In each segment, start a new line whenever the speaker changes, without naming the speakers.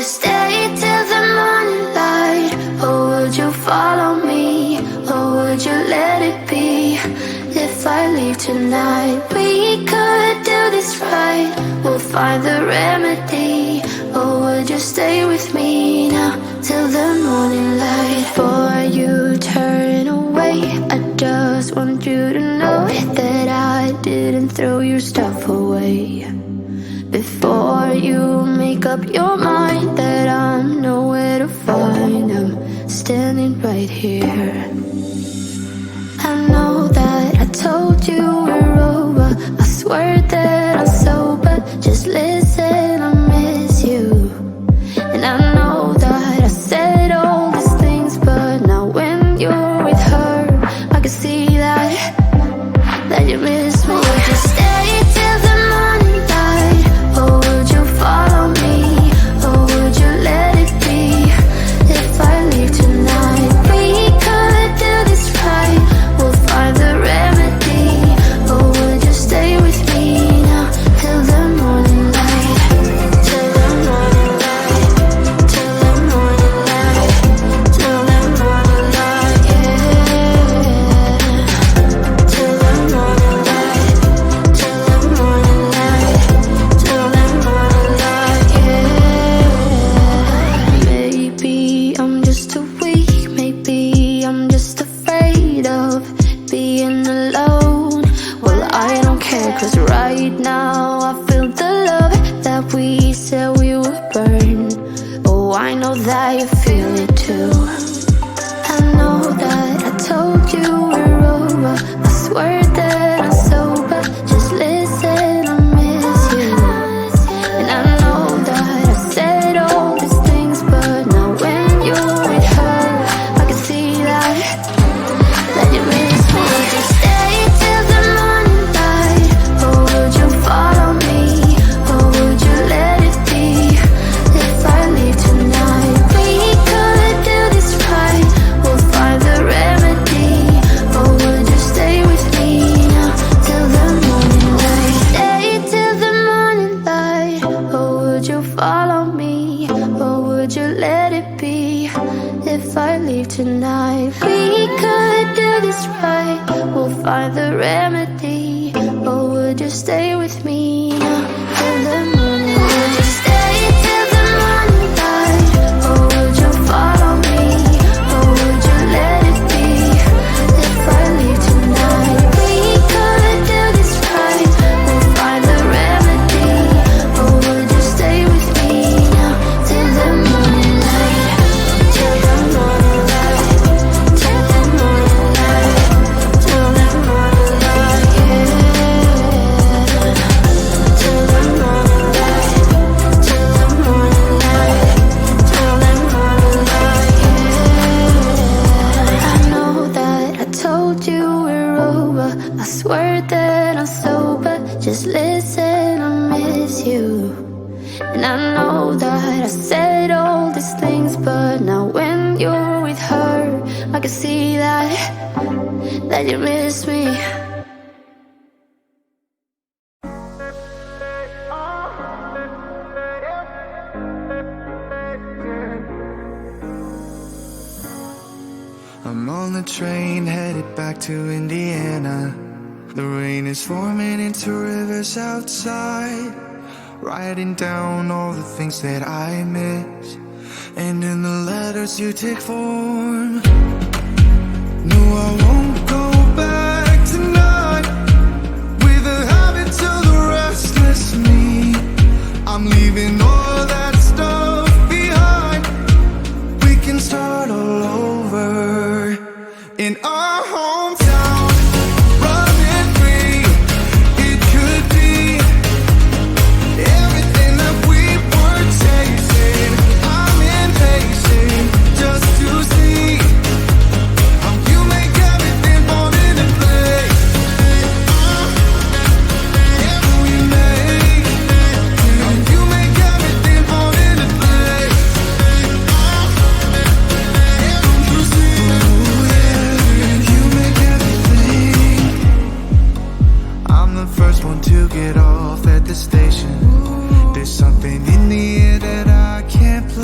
stay till the morning light? Or would you follow me? Or would you let it be? If I leave tonight, we could do this right. We'll find the remedy. Or would you stay with me now till the morning light? Before you turn away, I just want you to know that I didn't throw your stuff away. Before you make up your mind that I'm nowhere to find, I'm standing right here. I know that I told you we're over. I swear that I'm sober. Just listen, I miss you. And I know that I said all these things, but now when you're with her, I can see that you miss me. Would you stay till the morning light? Or would you follow me? Or would you let it be? If I leave tonight, we could do this right. We'll find the remedy. Or would you stay with me now till the morning light? Till the morning light. Till the morning light. Till the morning light, yeah. Till the morning light. Till the morning light. Till the morning light, yeah. Maybe I'm just too weak. Maybe I'm just afraid of being alone. Well, I don't care, 'cause right now I feel the love that we said we would burn. Oh, I know that you feel it too. I know that I told you we're over. I swear that I'm sober. Just listen, I miss you. And I know that I said all these things, but now when you're with her, I can see that you miss me. Would you stay till the morning light? Or would you follow me? Or would you let it be? If I leave tonight, we could do this right. We'll find the remedy. Or would you stay with me now till the morning light? Stay till the morning light. Or would you follow me? Or would you let it be? If I leave tonight, we could do this right. We'll find the remedy. Or would you stay with me now till the morning light? Would you stay till the morning light? Or would you follow me? Or would you let it be? If I leave tonight, we could do this right. We'll find the remedy. Or would you stay with me now till the morning light? Till the morning light. Till the morning light. Till the morning light, yeah. Till the morning light. Till the morning light. Till the morning light, yeah. I know that I told you we're over. I swear that I'm sober. Just listen, I miss you. And I know that I said all these things, but now when you're with her, I can see that you miss me.
I'm on the train headed back to Indiana. The rain is forming into rivers outside, writing down all the things that I miss, and in the letters you take form. No, I won't go back tonight with the habits of the restless me. I'm leaving all that stuff behind. We can start all over in our hometown, running free. It could be everything that we were chasing. I'm impatient just to see how you make everything fall into place. Yeah, we make how you make everything fall into place. Yeah, don't you see? Ooh, yeah, you make everything. I'm the first one to get off at the station. There's something in the air that I can't play.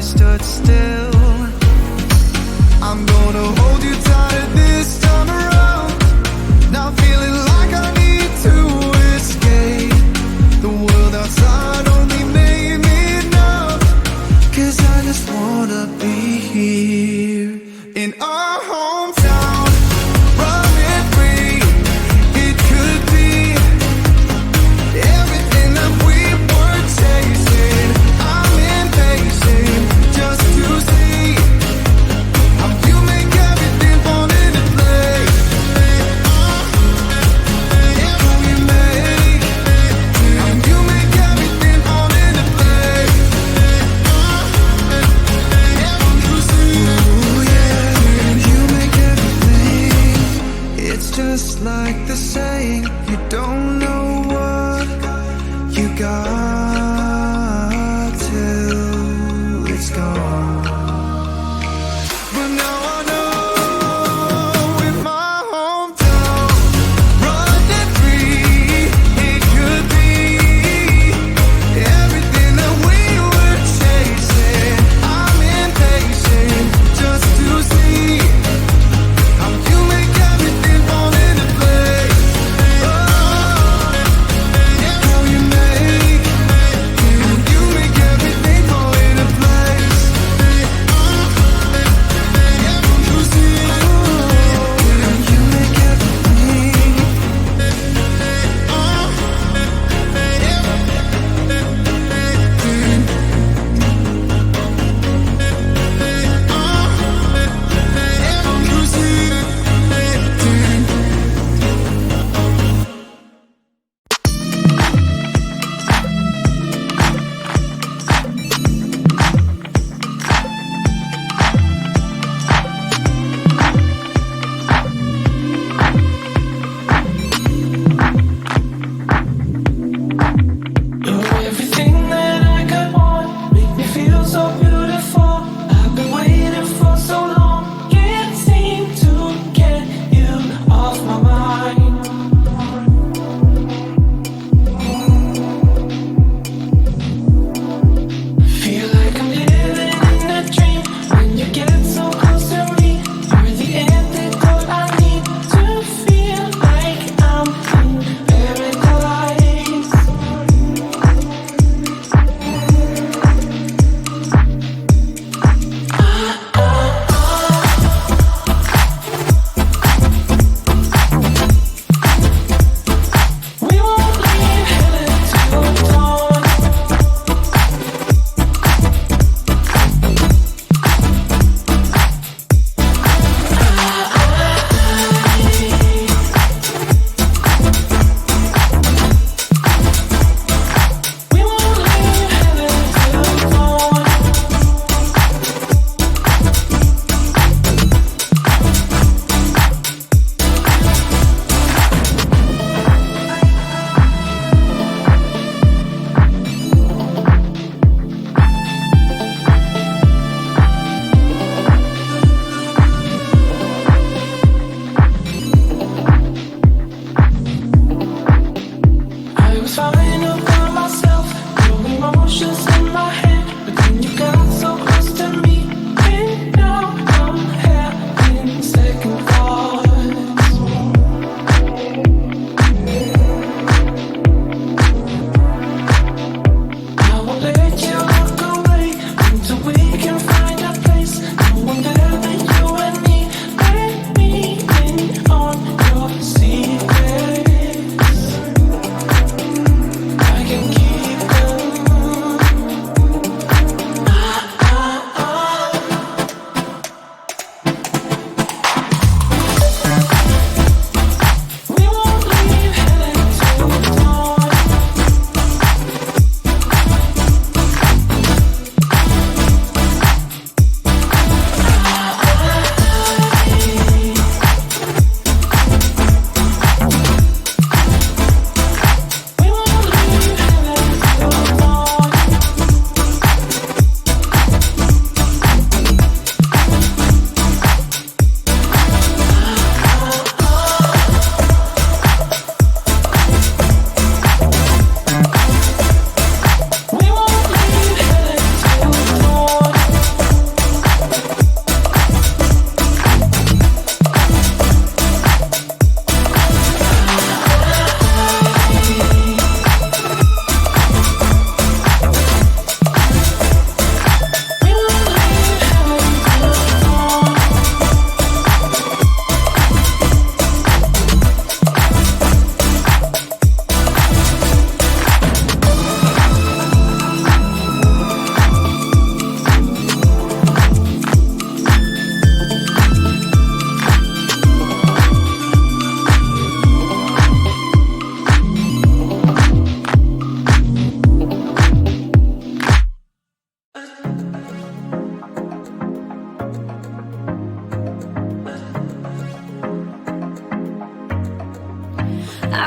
stood still. I'm gonna hold you tighter this time around. Now feeling like I need to escape. The world outside only made me numb. 'Cause I just wanna be here in our hometown, running free. It could be everything that we were chasing. I'm impatient just to see how you make everything fall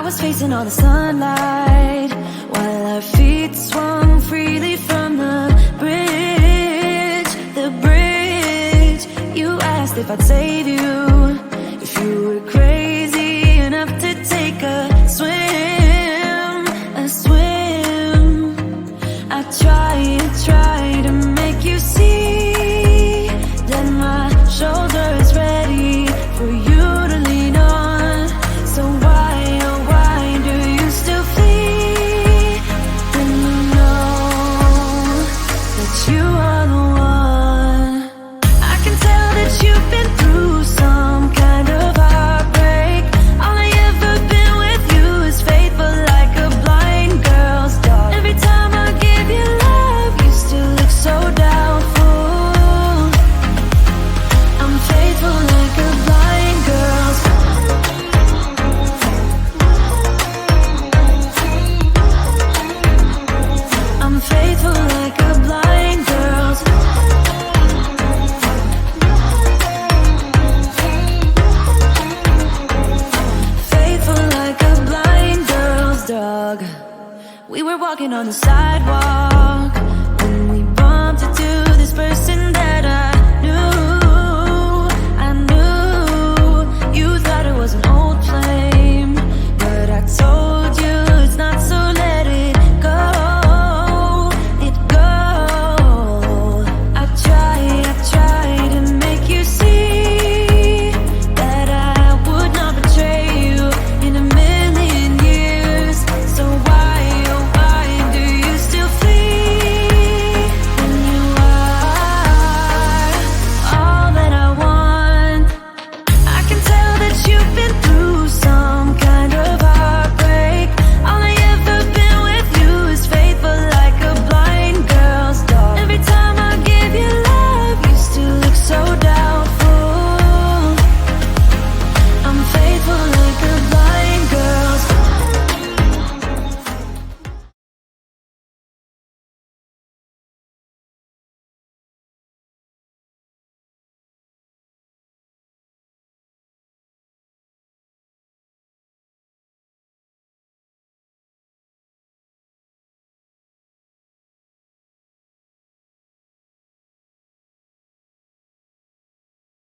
was facing all the sunlight while our feet swung freely from the bridge. The bridge. You asked if I'd save you, if you were crazy enough to take a swim, a swim. I tried to make you see that my shoulder is ready for you to lean on. So why, oh why do you still flee when you know that you are the one? I can tell that you've been through some kind of heartbreak. All I ever been with you is faithful like a blind girl's dog. Every time I give you love, you still look so doubtful. I'm faithful like a blind girl's dog. I'm faithful like a blind girl's faithful like a blind girl's dog. We were walking on the sidewalk,